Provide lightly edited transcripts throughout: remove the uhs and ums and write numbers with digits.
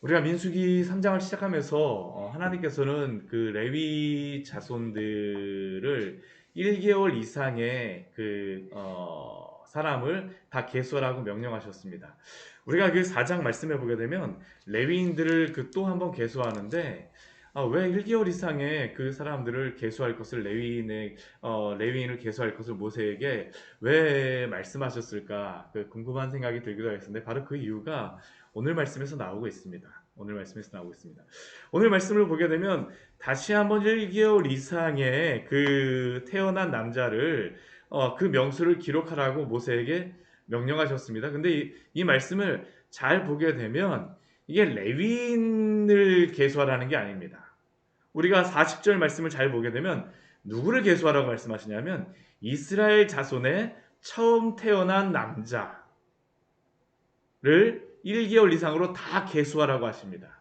우리가 민수기 3장을 시작하면서 하나님께서는 그 레위 자손들을 1개월 이상의 사람을 다 계수하라고 명령하셨습니다. 우리가 그 4장 말씀해 보게 되면 레위인들을 또 한 번 계수하는데 왜 1개월 이상의 그 사람들을 계수할 것을 레위인을 계수할 것을 모세에게 왜 말씀하셨을까? 궁금한 생각이 들기도 했는데 바로 그 이유가 오늘 말씀에서 나오고 있습니다. 오늘 말씀을 보게 되면 다시 한번 1개월 이상의 그 태어난 남자를 그 명수를 기록하라고 모세에게 명령하셨습니다. 근데 이 말씀을 잘 보게 되면 이게 레위인을 계수하라는 게 아닙니다. 우리가 40절 말씀을 잘 보게 되면 누구를 계수하라고 말씀하시냐면 이스라엘 자손의 처음 태어난 남자를 1개월 이상으로 다 계수하라고 하십니다.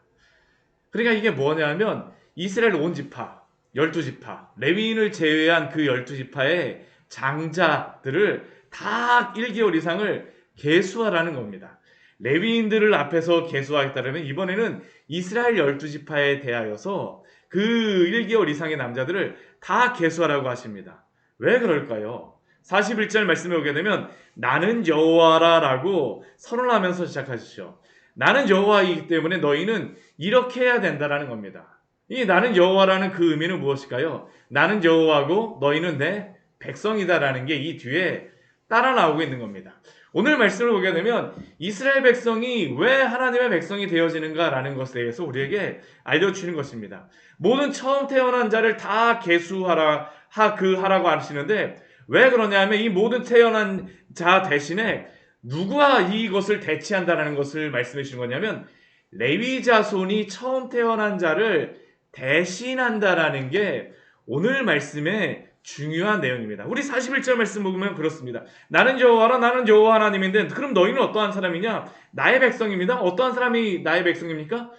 그러니까 이게 뭐냐면 이스라엘 온 지파, 12지파, 레위인을 제외한 그 12지파의 장자들을 다 1개월 이상을 계수하라는 겁니다. 레위인들을 앞에서 계수하겠다면 이번에는 이스라엘 12지파에 대하여서 그 1개월 이상의 남자들을 다 계수하라고 하십니다. 왜 그럴까요? 41절 말씀에 오게 되면 나는 여호와라라고 선언하면서 시작하시죠. 나는 여호와이기 때문에 너희는 이렇게 해야 된다라는 겁니다. 이 나는 여호와라는 그 의미는 무엇일까요? 나는 여호와고 너희는 내 백성이다라는 게 이 뒤에 따라 나오고 있는 겁니다. 오늘 말씀을 보게 되면 이스라엘 백성이 왜 하나님의 백성이 되어지는가라는 것에 대해서 우리에게 알려주는 것입니다. 모든 처음 태어난 자를 다 하라고 하시는데 왜 그러냐면 이 모든 태어난 자 대신에 누가 이것을 대체한다는 것을 말씀해 주신 거냐면 레위 자손이 처음 태어난 자를 대신한다라는 게 오늘 말씀의 중요한 내용입니다. 우리 41절 말씀 보면 그렇습니다. 나는 여호와라 나는 여호와 하나님인데 그럼 너희는 어떠한 사람이냐? 나의 백성입니다. 어떠한 사람이 나의 백성입니까?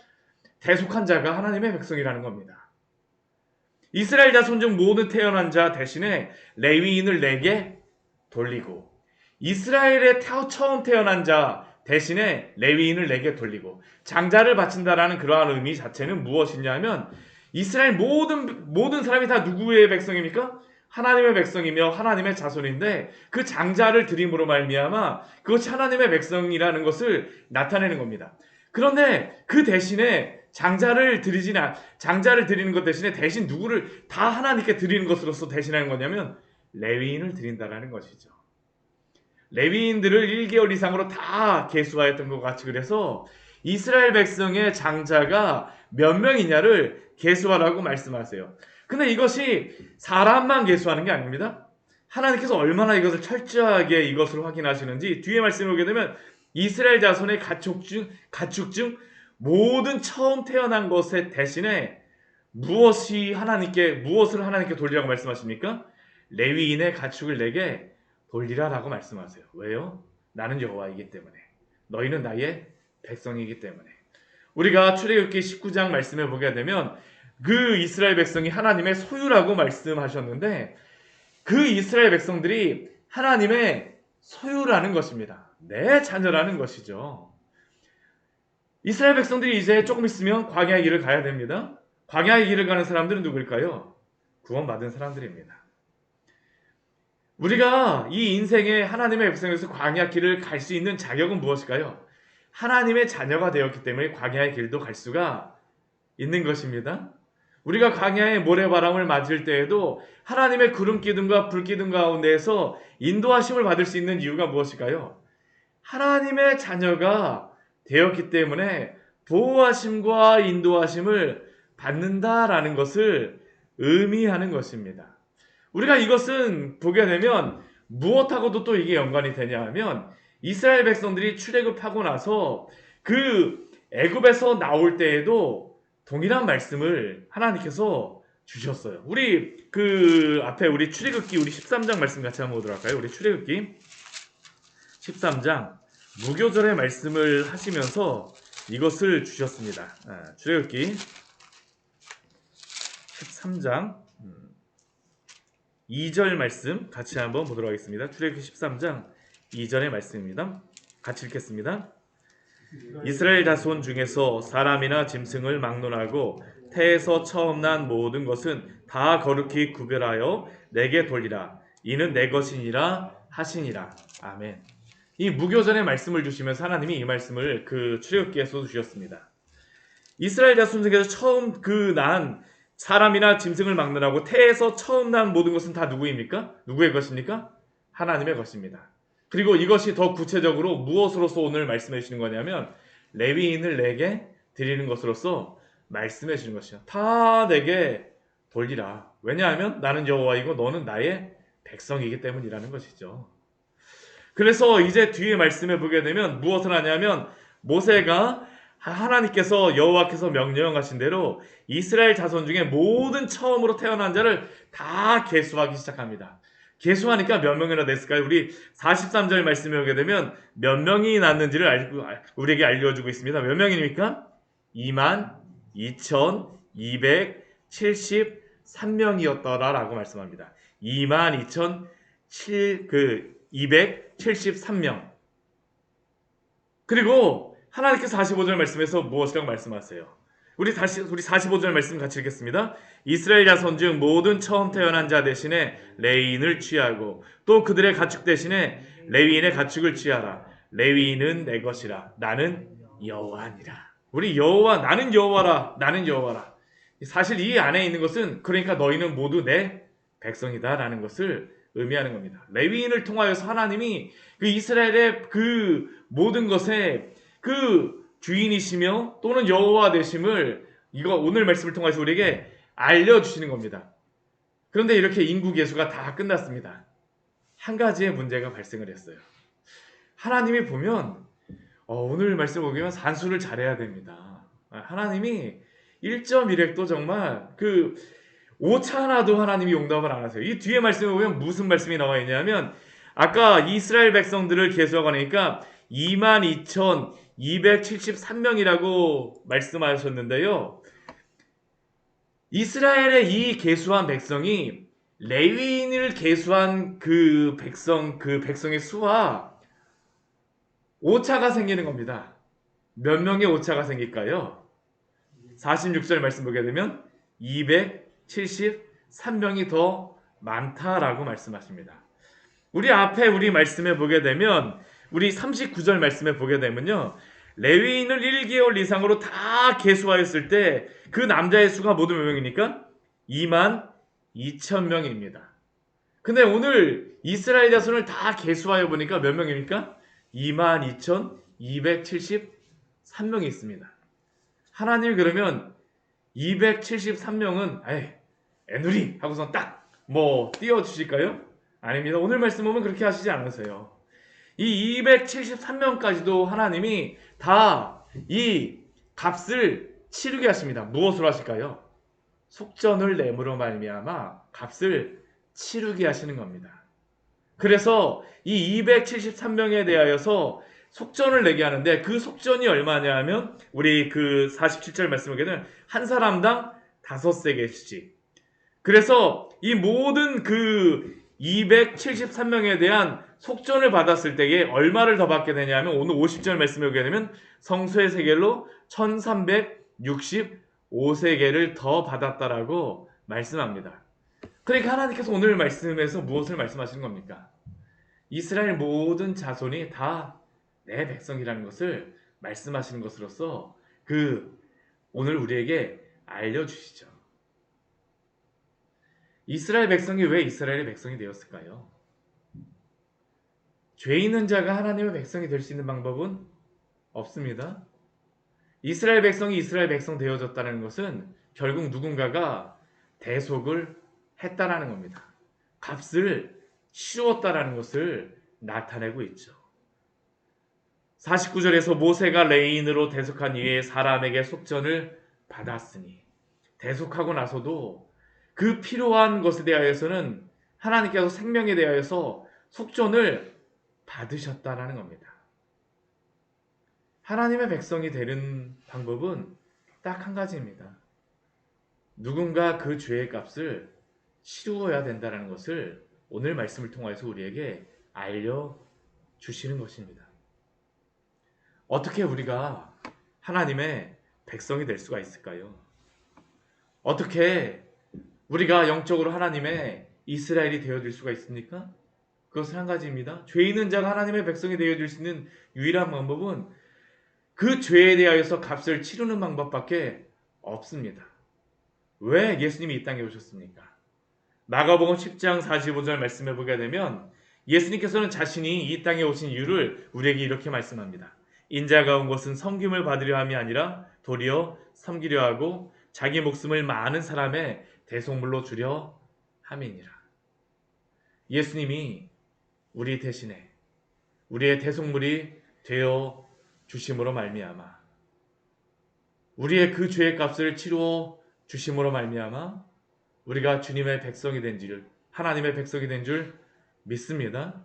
대속한 자가 하나님의 백성이라는 겁니다. 이스라엘 자손 중 모든 태어난 자 대신에 레위인을 내게 돌리고 이스라엘의 처음 태어난 자 대신에 레위인을 내게 돌리고 장자를 바친다라는 그러한 의미 자체는 무엇이냐면 이스라엘 모든 사람이 다 누구의 백성입니까? 하나님의 백성이며 하나님의 자손인데 그 장자를 드림으로 말미암아 그것이 하나님의 백성이라는 것을 나타내는 겁니다. 그런데 그 대신에 장자를 드리는 것 대신에 대신 누구를 다 하나님께 드리는 것으로서 대신하는 거냐면 레위인을 드린다라는 것이죠. 레위인들을 1개월 이상으로 다 계수하였던 것 같이 그래서 이스라엘 백성의 장자가 몇 명이냐를 계수하라고 말씀하세요. 근데 이것이 사람만 계수하는 게 아닙니다. 하나님께서 얼마나 이것을 철저하게 이것을 확인하시는지 뒤에 말씀을 보게 되면 이스라엘 자손의 가축 중 모든 처음 태어난 것에 대신에 무엇을 하나님께 돌리라고 말씀하십니까? 레위인의 가축을 내게 돌리라라고 말씀하세요. 왜요? 나는 여호와이기 때문에. 너희는 나의 백성이기 때문에. 우리가 출애굽기 19장 말씀해 보게 되면 그 이스라엘 백성이 하나님의 소유라고 말씀하셨는데 그 이스라엘 백성들이 하나님의 소유라는 것입니다. 내 자녀라는 것이죠. 이스라엘 백성들이 이제 조금 있으면 광야의 길을 가야 됩니다. 광야의 길을 가는 사람들은 누구일까요? 구원받은 사람들입니다. 우리가 이 인생에 하나님의 백성에서 광야 길을 갈 수 있는 자격은 무엇일까요? 하나님의 자녀가 되었기 때문에 광야의 길도 갈 수가 있는 것입니다. 우리가 광야의 모래바람을 맞을 때에도 하나님의 구름 기둥과 불 기둥 가운데에서 인도하심을 받을 수 있는 이유가 무엇일까요? 하나님의 자녀가 되었기 때문에 보호하심과 인도하심을 받는다라는 것을 의미하는 것입니다. 우리가 이것은 보게 되면 무엇하고도 또 이게 연관이 되냐 하면 이스라엘 백성들이 출애굽하고 나서 그 애굽에서 나올 때에도 동일한 말씀을 하나님께서 주셨어요. 우리 그 앞에 우리 출애굽기 우리 13장 말씀 같이 한번 보도록 할까요? 우리 출애굽기 13장 무교절의 말씀을 하시면서 이것을 주셨습니다. 출애굽기 13장 2절 말씀 같이 한번 보도록 하겠습니다. 출애굽기 13장 2절의 말씀입니다. 같이 읽겠습니다. 이스라엘 자손 중에서 사람이나 짐승을 막론하고 태에서 처음 난 모든 것은 다 거룩히 구별하여 내게 돌리라. 이는 내 것이니라 하시니라. 아멘. 이 무교전의 말씀을 주시면서 하나님이 이 말씀을 그 출애굽기에서 주셨습니다. 이스라엘 자손 중에서 처음 난 사람이나 짐승을 막론하고 태에서 처음 난 모든 것은 다 누구입니까? 누구의 것입니까? 하나님의 것입니다. 그리고 이것이 더 구체적으로 무엇으로서 오늘 말씀해 주시는 거냐면 레위인을 내게 드리는 것으로서 말씀해 주시는 것이요. 다 내게 돌리라. 왜냐하면 나는 여호와이고 너는 나의 백성이기 때문이라는 것이죠. 그래서 이제 뒤에 말씀해 보게 되면 무엇을 하냐면 모세가 하나님께서 여호와께서 명령하신 대로 이스라엘 자손 중에 모든 처음으로 태어난 자를 다 계수하기 시작합니다. 계수하니까 몇 명이나 됐을까요? 우리 43절 말씀에 오게 되면 몇 명이 났는지를 우리에게 알려주고 있습니다. 몇 명입니까? 22,273명이었더라라고 말씀합니다. 22,273명. 그리고 하나님께서 45절 말씀에서 무엇이라고 말씀하세요? 우리 45절 말씀 같이 읽겠습니다. 이스라엘 자손 중 모든 처음 태어난 자 대신에 레위인을 취하고 또 그들의 가축 대신에 레위인의 가축을 취하라. 레위인은 내 것이라. 나는 여호와니라. 우리 여호와, 나는 여호와라. 나는 여호와라. 사실 이 안에 있는 것은 그러니까 너희는 모두 내 백성이다라는 것을 의미하는 겁니다. 레위인을 통하여서 하나님이 그 이스라엘의 그 모든 것에 그 주인이시며 또는 여호와 되심을 이거 오늘 말씀을 통해서 우리에게 알려주시는 겁니다. 그런데 이렇게 인구 계수가 다 끝났습니다. 한 가지의 문제가 발생을 했어요. 하나님이 보면 오늘 말씀을 보면 산수를 잘해야 됩니다. 하나님이 1.1획도 정말 그 오차 하나도 하나님이 용납을 안 하세요. 이 뒤에 말씀에 보면 무슨 말씀이 나와 있냐면 아까 이스라엘 백성들을 계수하고 나니까 22,273명이라고 말씀하셨는데요. 이스라엘의 이 계수한 백성이 레위인을 계수한 그 백성의 수와 오차가 생기는 겁니다. 몇 명의 오차가 생길까요? 46절 말씀 보게 되면 273명이 더 많다라고 말씀하십니다. 우리 앞에 우리 말씀에 보게 되면 우리 39절 말씀에 보게 되면요. 레위인을 1개월 이상으로 다 계수하였을 때 그 남자의 수가 모두 몇 명입니까? 22,000명입니다. 근데 오늘 이스라엘 자손을 다 계수하여 보니까 몇 명입니까? 22,273명이 있습니다. 하나님이 그러면 273명은 애누리 하고서 딱 띄워주실까요? 아닙니다. 오늘 말씀 보면 그렇게 하시지 않으세요. 이 273명까지도 하나님이 다 이 값을 치르게 하십니다. 무엇으로 하실까요? 속전을 내므로 말미암아 값을 치르게 하시는 겁니다. 그래서 이 273명에 대하여서 속전을 내게 하는데 그 속전이 얼마냐 하면 우리 그 47절 말씀을 보게 되면 한 사람당 5세겔씩. 그래서 이 모든 그 273명에 대한 속전을 받았을 때에 얼마를 더 받게 되냐면 오늘 50절 말씀을 보게 되면 성소의 세겔로 1365세겔을 더 받았다라고 말씀합니다. 그러니까 하나님께서 오늘 말씀에서 무엇을 말씀하시는 겁니까? 이스라엘 모든 자손이 다 내 백성이라는 것을 말씀하시는 것으로서 오늘 우리에게 알려주시죠. 이스라엘 백성이 왜 이스라엘의 백성이 되었을까요? 죄 있는 자가 하나님의 백성이 될 수 있는 방법은 없습니다. 이스라엘 백성이 이스라엘 백성 되어졌다는 것은 결국 누군가가 대속을 했다라는 겁니다. 값을 치웠다라는 것을 나타내고 있죠. 49절에서 모세가 레위인으로 대속한 이후에 사람에게 속전을 받았으니 대속하고 나서도 그 필요한 것에 대하여서는 하나님께서 생명에 대하여서 속전을 받으셨다라는 겁니다. 하나님의 백성이 되는 방법은 딱 한 가지입니다. 누군가 그 죄의 값을 치루어야 된다는 것을 오늘 말씀을 통해서 우리에게 알려주시는 것입니다. 어떻게 우리가 하나님의 백성이 될 수가 있을까요? 어떻게 우리가 영적으로 하나님의 이스라엘이 되어질 수가 있습니까? 그것은 한 가지입니다. 죄 있는 자가 하나님의 백성이 되어질 수 있는 유일한 방법은 그 죄에 대하여서 값을 치르는 방법밖에 없습니다. 왜 예수님이 이 땅에 오셨습니까? 마가복음 10장 45절 말씀해 보게 되면 예수님께서는 자신이 이 땅에 오신 이유를 우리에게 이렇게 말씀합니다. 인자가 온 것은 섬김을 받으려 함이 아니라 도리어 섬기려 하고 자기 목숨을 많은 사람의 대속물로 주려 함이니라. 예수님이 우리 대신에 우리의 대속물이 되어 주심으로 말미암아 우리의 그 죄의 값을 치루어 주심으로 말미암아 우리가 주님의 백성이 된 줄, 하나님의 백성이 된 줄 믿습니다.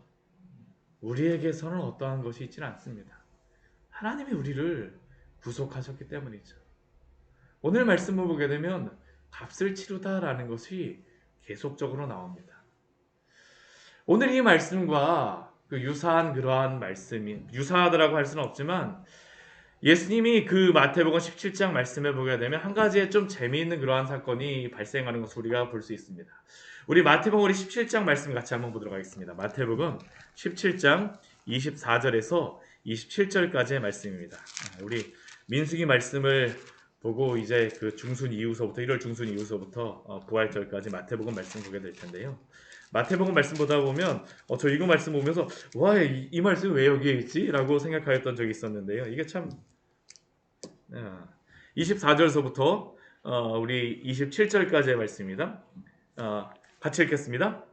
우리에게서는 어떠한 것이 있지는 않습니다. 하나님이 우리를 구속하셨기 때문이죠. 오늘 말씀을 보게 되면 값을 치르다라는 것이 계속적으로 나옵니다. 오늘 이 말씀과 그 유사한 그러한 말씀이 유사하다라고 할 수는 없지만 예수님이 그 마태복음 17장 말씀에 보게 되면 한 가지의 좀 재미있는 그러한 사건이 발생하는 것을 우리가 볼 수 있습니다. 우리 마태복음 17장 말씀 같이 한번 보도록 하겠습니다. 마태복음 17장 24절에서 27절까지의 말씀입니다. 우리 민수기 말씀을 보고 이제 그 중순 이후서부터 1월 중순 이후서부터 부활절까지 마태복음 말씀 보게 될 텐데요. 마태복음 말씀 보다 보면 저 이거 말씀 보면서 와, 이 말씀 왜 여기에 있지? 라고 생각하였던 적이 있었는데요. 이게 참 24절서부터 우리 27절까지의 말씀입니다. 같이 읽겠습니다.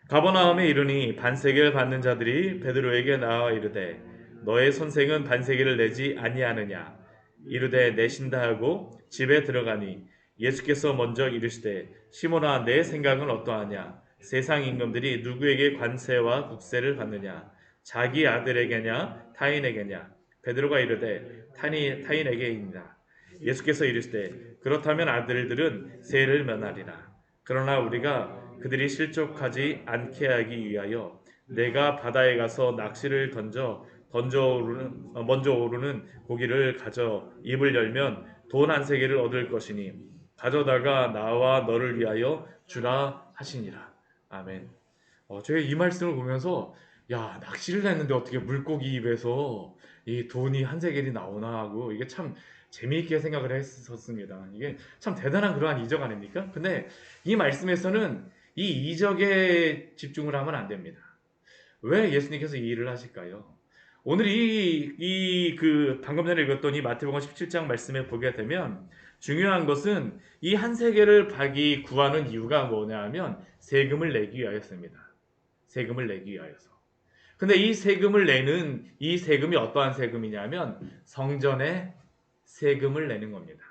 가버나움에 이르니 반세계를 받는 자들이 베드로에게 나와 이르되 너의 선생은 반세계를 내지 아니하느냐 이르되 내신다 하고 집에 들어가니 예수께서 먼저 이르시되 시몬아 내 생각은 어떠하냐 세상 임금들이 누구에게 관세와 국세를 받느냐 자기 아들에게냐 타인에게냐 베드로가 이르되 타인에게이니라. 예수께서 이르시되 그렇다면 아들들은 세를 면하리라. 그러나 우리가 그들이 실족하지 않게 하기 위하여 내가 바다에 가서 낚시를 먼저 오르는 고기를 가져 입을 열면 돈 한 세계를 얻을 것이니 가져다가 나와 너를 위하여 주라 하시니라. 아멘. 제가 이 말씀을 보면서 야, 낚시를 했는데 어떻게 물고기 입에서 이 돈이 한 세겔이 나오나 하고 이게 참 재미있게 생각을 했었습니다. 이게 참 대단한 그러한 이적 아닙니까? 근데 이 말씀에서는 이 이적에 집중을 하면 안 됩니다. 왜 예수님께서 이 일을 하실까요? 오늘 그 방금 전에 읽었던 이 마태복음 17장 말씀에 보게 되면 중요한 것은 이 한 세계를 구하는 이유가 뭐냐 하면 세금을 내기 위하였습니다. 세금을 내기 위하여서. 근데 이 세금을 내는 이 세금이 어떠한 세금이냐면 성전의 세금을 내는 겁니다.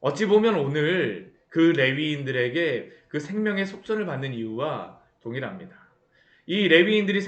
어찌 보면 오늘 그 레위인들에게 그 생명의 속전을 받는 이유와 동일합니다. 이 레위인들을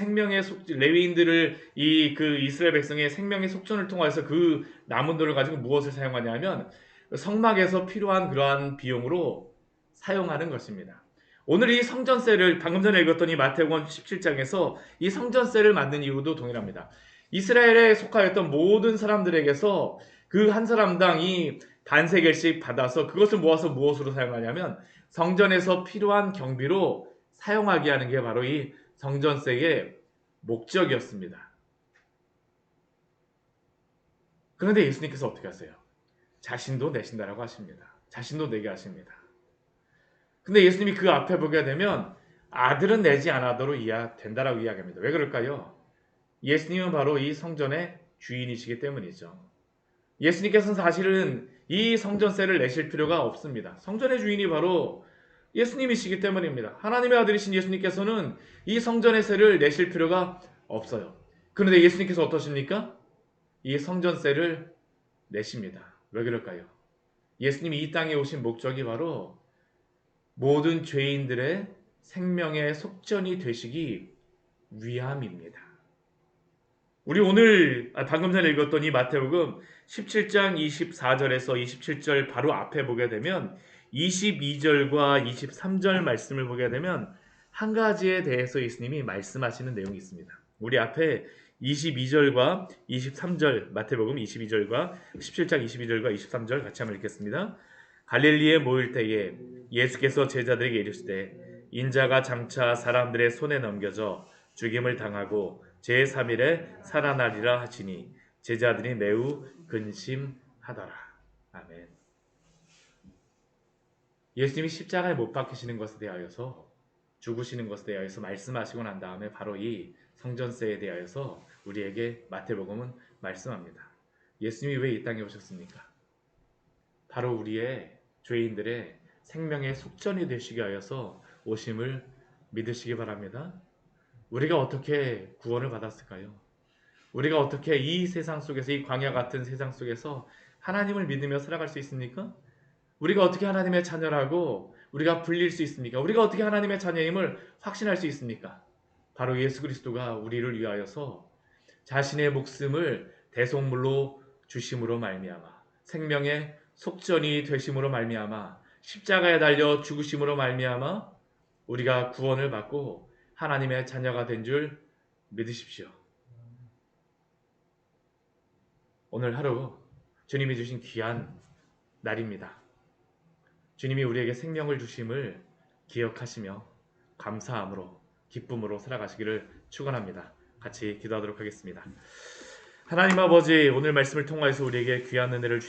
그 이스라엘 백성의 생명의 속전을 통해서 그 남은 돈을 가지고 무엇을 사용하냐면 성막에서 필요한 그러한 비용으로 사용하는 것입니다. 오늘 이 성전세를 방금 전에 읽었던 이 마태복음 17장에서 이 성전세를 만든 이유도 동일합니다. 이스라엘에 속하였던 모든 사람들에게서 그 한 사람당 이 반세겔씩 받아서 그것을 모아서 무엇으로 사용하냐면 성전에서 필요한 경비로 사용하게 하는 게 바로 이 성전세의 목적이었습니다. 그런데 예수님께서 어떻게 하세요? 자신도 내신다라고 하십니다. 자신도 내게 하십니다. 근데 예수님이 그 앞에 보게 되면 아들은 내지 않아도 된다라고 이야기합니다. 왜 그럴까요? 예수님은 바로 이 성전의 주인이시기 때문이죠. 예수님께서는 사실은 이 성전세를 내실 필요가 없습니다. 성전의 주인이 바로 예수님이시기 때문입니다. 하나님의 아들이신 예수님께서는 이 성전의 세를 내실 필요가 없어요. 그런데 예수님께서 어떠십니까? 이 성전세를 내십니다. 왜 그럴까요? 예수님이 이 땅에 오신 목적이 바로 모든 죄인들의 생명의 속전이 되시기 위함입니다. 우리 오늘 방금 전에 읽었던 이 마태복음 17장 24절에서 27절 바로 앞에 보게 되면 22절과 23절 말씀을 보게 되면 한 가지에 대해서 예수님이 말씀하시는 내용이 있습니다. 우리 앞에 22절과 23절, 마태복음 22절과 17장 22절과 23절 같이 한번 읽겠습니다. 갈릴리에 모일 때에 예수께서 제자들에게 이르시되 인자가 장차 사람들의 손에 넘겨져 죽임을 당하고 제3일에 살아나리라 하시니 제자들이 매우 근심하더라. 아멘. 예수님이 십자가에 못 박히시는 것에 대하여서, 죽으시는 것에 대하여서 말씀하시고 난 다음에 바로 이 성전세에 대하여서 우리에게 마태복음은 말씀합니다. 예수님이 왜 이 땅에 오셨습니까? 바로 우리의 죄인들의 생명의 속전이 되시게 하여서 오심을 믿으시기 바랍니다. 우리가 어떻게 구원을 받았을까요? 우리가 어떻게 이 세상 속에서, 이 광야 같은 세상 속에서 하나님을 믿으며 살아갈 수 있습니까? 우리가 어떻게 하나님의 자녀라고 우리가 불릴 수 있습니까? 우리가 어떻게 하나님의 자녀임을 확신할 수 있습니까? 바로 예수 그리스도가 우리를 위하여서 자신의 목숨을 대속물로 주심으로 말미암아, 생명의 속전이 되심으로 말미암아, 십자가에 달려 죽으심으로 말미암아 우리가 구원을 받고 하나님의 자녀가 된 줄 믿으십시오. 오늘 하루 주님이 주신 귀한 날입니다. 주님이 우리에게 생명을 주심을 기억하시며 감사함으로, 기쁨으로 살아가시기를 축원합니다. 같이 기도하도록 하겠습니다. 하나님 아버지, 오늘 말씀을 통하여서 우리에게 귀한 은혜를 주시옵소서.